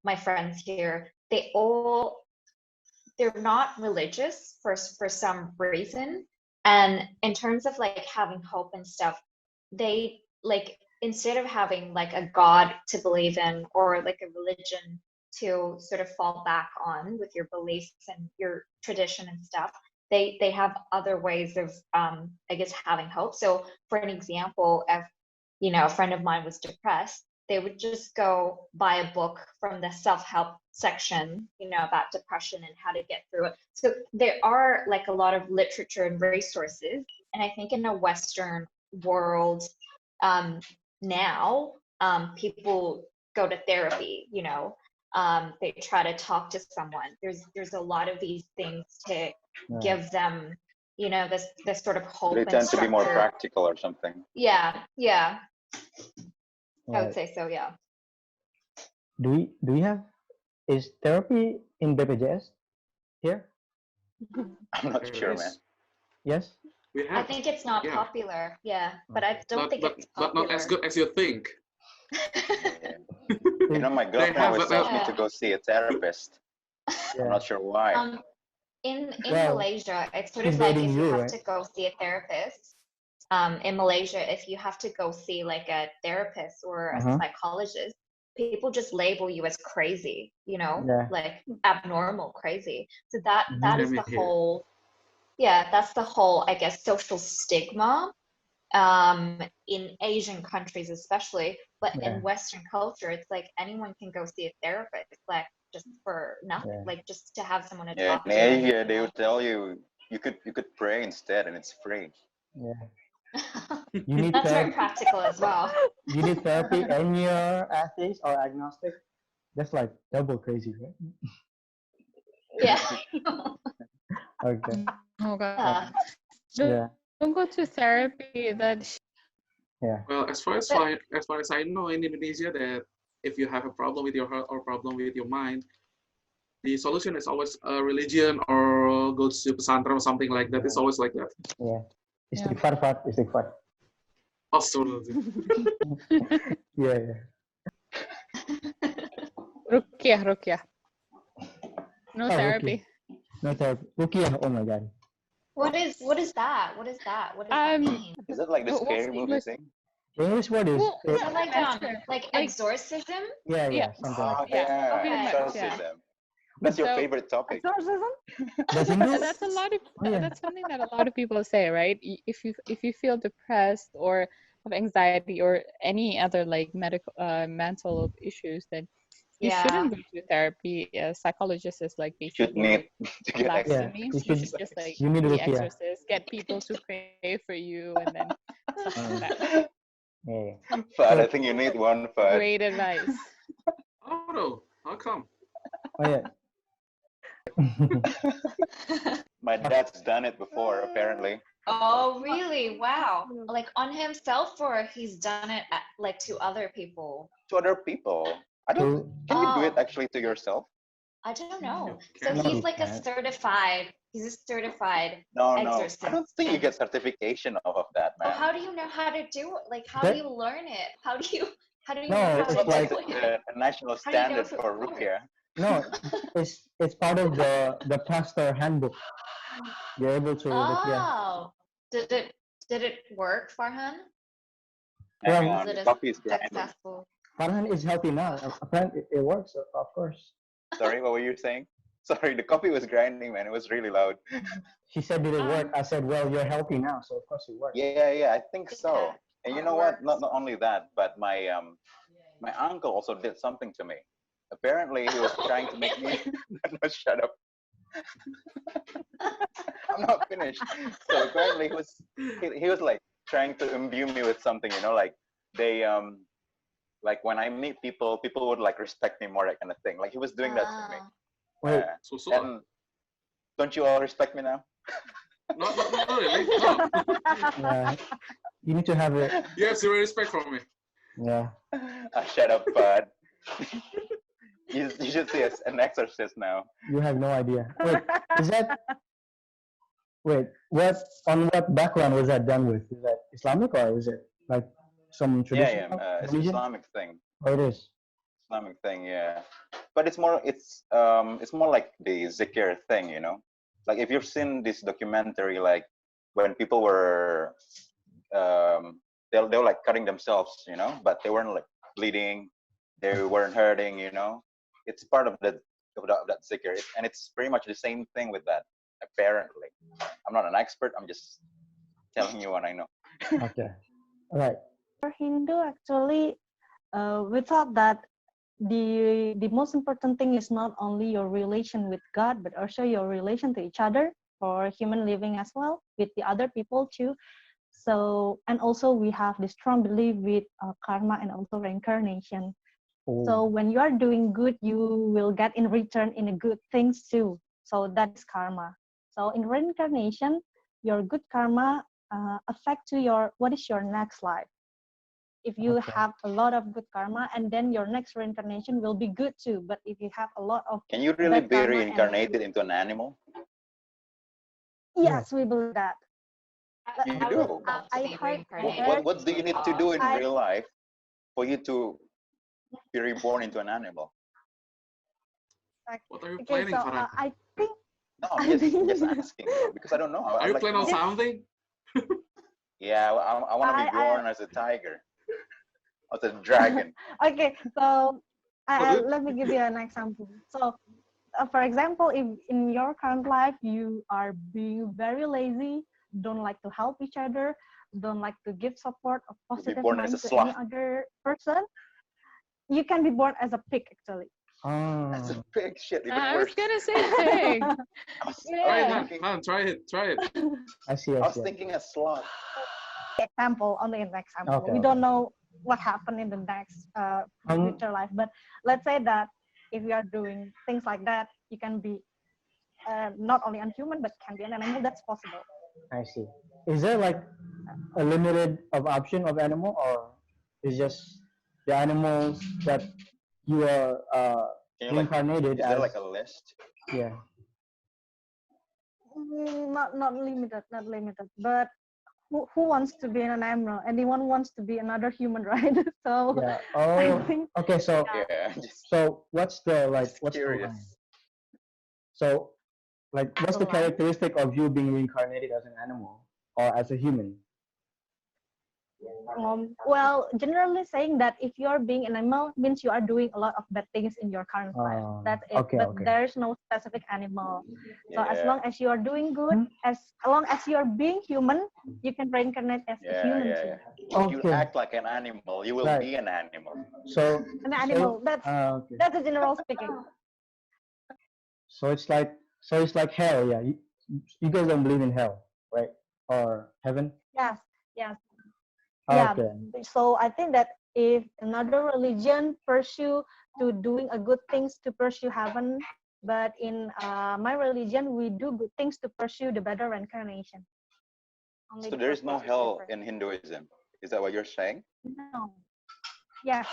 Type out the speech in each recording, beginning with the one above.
My friends here, they're not religious for some reason. And in terms of like having hope and stuff, they like instead of having like a God to believe in or like a religion to sort of fall back on with your beliefs and your tradition and stuff, they have other ways of I guess having hope. So for an example, if a friend of mine was depressed, they would just go buy a book from the self-help section, about depression and how to get through it. So there are like a lot of literature and resources. And I think in a Western world now, people go to therapy, they try to talk to someone. There's a lot of these things to give them, this sort of hope They and tend to be more structure. practical or something. Yeah. I Right. would say so, yeah. Do we have, is therapy in BPJS here? I'm not sure, man. Yes? We I have, think it's not yeah. popular, yeah, but I don't think it's but popular. not as good as you think. My They girlfriend have, always but, tells me to go see a therapist. I'm not sure why. In Well, Malaysia, it's sort she's of like dating if you you, have right? to go see a therapist. In Malaysia, if you have to go see like a therapist or a psychologist, people just label you as crazy, Yeah. like abnormal, crazy. So that is Same the here. whole, that's the whole, I guess, social stigma in Asian countries especially, but in Western culture, it's like anyone can go see a therapist, like just for nothing, like just to have someone to talk In to. Asia, they would tell you you could pray instead, and it's free. Yeah. You need That's very therapy. practical as well. You need therapy and you're atheist or agnostic. That's like double crazy, right? Yeah. Okay. Oh god. Yeah. Don't go to therapy. Yeah. Well, as far as I know, in Indonesia, that if you have a problem with your heart or problem with your mind, the solution is always a religion or go to pesantren or something like that. It's always like that. Yeah. Istighfar, Fat. Istighfar. Absolutely. Yeah. Rukyah. No Oh, therapy. No therapy. Rukyah. Oh my god. What is that? What does that mean? Is it like the scary movie thing? The English word is. Is it like exorcism? Yeah, something like that. Yeah, exorcism. That's your favorite topic. That's Hindu? That's that's something that a lot of people say, right? If you feel depressed or have anxiety or any other like medical mental issues, then you shouldn't go to therapy. A psychologist is like basically need to get blasphemy. You should just like You need be ruqyah. exorcist, get people to pray for you, and then stuff like that. Yeah. Fad, I think you need one, Fad. Great advice. Oh no, how come? Oh yeah. My dad's done it before, apparently. Oh, really? Wow. Like on himself, or he's done it like to other people? To other people. Can you do it actually to yourself? I don't know. You So can. he's like a certified No, exorcist. I don't think you get certification off of that, man. How do you know how to do it? Like, how do you learn it? How do you No, know how it's to like do it? a national How do you know standard if it for works? ruqyah. No, it's part of the pastor handbook. You're able to ruqyah. Oh, did it work, Farhan? Hang Was on, it the as coffee is grinding. successful? Farhan is healthy now. Apparently, it works, of course. Sorry, what were you saying? Sorry, the coffee was grinding, man. It was really loud. She said, did it work? I said, well, you're healthy now, so of course it works. Yeah, I think so. Yeah, And you it know what? works. Not only that, but my uncle also did something to me. Apparently, he was trying to make me. No, shut up. I'm not finished. So apparently, he was like trying to imbue me with something. Like they like when I meet people would like respect me more, that kind of thing. Like he was doing that to me. Wait, And don't you all respect me now? Not really. No. you need to have it. You have zero respect from me. Yeah. Shut up, bud. You should see an exorcist now. You have no idea. Wait, what background was that done with? Is that Islamic or is it like some Yeah, traditional it's religion? Islamic thing. Oh, it is. Islamic thing, yeah. But it's more like the zikr thing, you know. Like if you've seen this documentary, like when people were they were like cutting themselves, you know, but they weren't like bleeding, they weren't hurting, you know. It's part of that zikr, and it's pretty much the same thing with that. Apparently, I'm not an expert. I'm just telling you what I know. Okay. All right. For Hindu, actually, we thought that the most important thing is not only your relation with God, but also your relation to each other or human living as well with the other people too. So, and also we have the strong belief with karma and also reincarnation. So Oh, when you are doing good, you will get in return in a good things too. So that is karma. So in reincarnation, your good karma affect to your what is your next life. If you okay. have a lot of good karma, and then your next reincarnation will be good too. But if you have a lot of Can you really bad be karma, and reincarnated into an animal? Yeah. yes, we believe that. But You I would do. love to I be heard reincarnated What do you into a need to do dog. in I real life for you to be reborn into an animal? like, What are you okay, planning, so Farhan? I think No, I I'm just think asking, bro, because I don't know. Are I'd you like to planning on know. this something? Yeah, I want to be I born as a tiger, as a dragon. okay. So What is let me give you an example. So for example, if in your current life you are being very lazy, don't like to help each other, don't like to give support or To be positive born as a mind to any sloth. other person, you can be born as a pig actually. That's Ah, a big shit, even I was worse. gonna say pig. Try it, Yeah. man. Try it. Try it. I see. I I was see. thinking a sloth. Example, only an example. Okay. We Okay. don't know what happened in the next Um. future life, but let's say that if you are doing things like that, you can be not only a human but can be an animal. That's possible. I see. Is there like a limited of option of animal, or is just the animals that you are Can you like? reincarnated Is there as? like a list? Yeah. Not limited, not limited. But who wants to be an animal? Anyone wants to be another human, right? So Yeah. I Oh. think Okay. So yeah. Yeah, what's the like just what's the curious. line? So like what's The the line. characteristic of you being reincarnated as an animal or as a human? Well, generally saying that if you are being an animal means you are doing a lot of bad things in your current life. That's it. Okay. But Okay. there's no specific animal. So as Yeah, long as you are doing good, Hmm? as long as you are being human, you can reincarnate as a yeah, human yeah, too. yeah. If you Okay. act like an animal, you will Right. be an animal. So An so animal. okay. That's a general speaking. So it's like hell. Yeah. You guys don't believe in hell, right? Or heaven? Yes, yes. Yeah, Okay. so I think that if another religion pursue to doing a good things to pursue heaven, but in my religion we do good things to pursue the better reincarnation. Only So the there is no purpose is hell different. in Hinduism. Is that what you're saying? No, yes,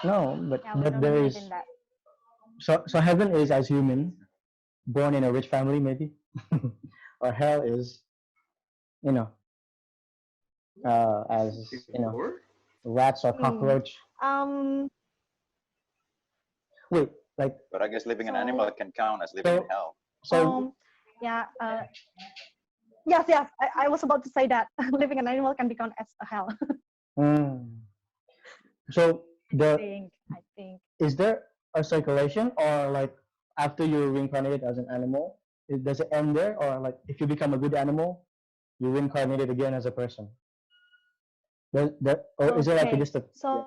No, yeah, we but don't there believe is in that. so heaven is as human, born in a rich family maybe, or hell is you know as Before? rats or Hmm. cockroach. Um. Wait, like But I guess living an animal So can count as living in so hell. so yeah. Yes, yes. I was about to say that living an animal can be counted as a hell. mm, so the I think. is there a circulation or like after you're reincarnated as an animal, does it end there or like if you become a good animal, you reincarnated again as a person? That or is it like a Okay. just a yeah. So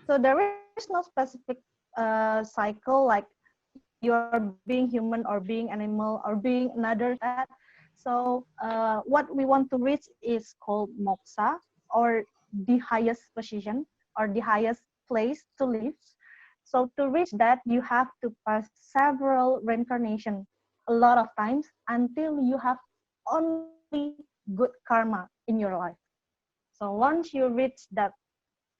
so there is no specific cycle like you're being human or being animal or being another that. So what we want to reach is called moksha or the highest position or the highest place to live. So to reach that, you have to pass several reincarnation a lot of times until you have only good karma in your life. So once you reach that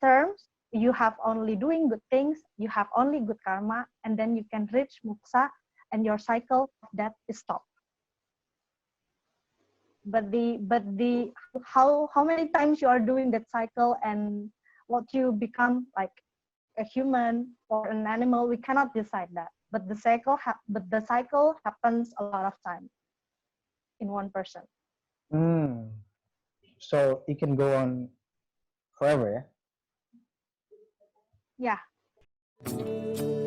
terms, you have only doing good things, you have only good karma, and then you can reach moksha, and your cycle of death is stopped. but the how many times you are doing that cycle and what you become like a human or an animal, we cannot decide that. But the cycle happens a lot of time in one person. Mm. So it can go on forever, yeah? Yeah.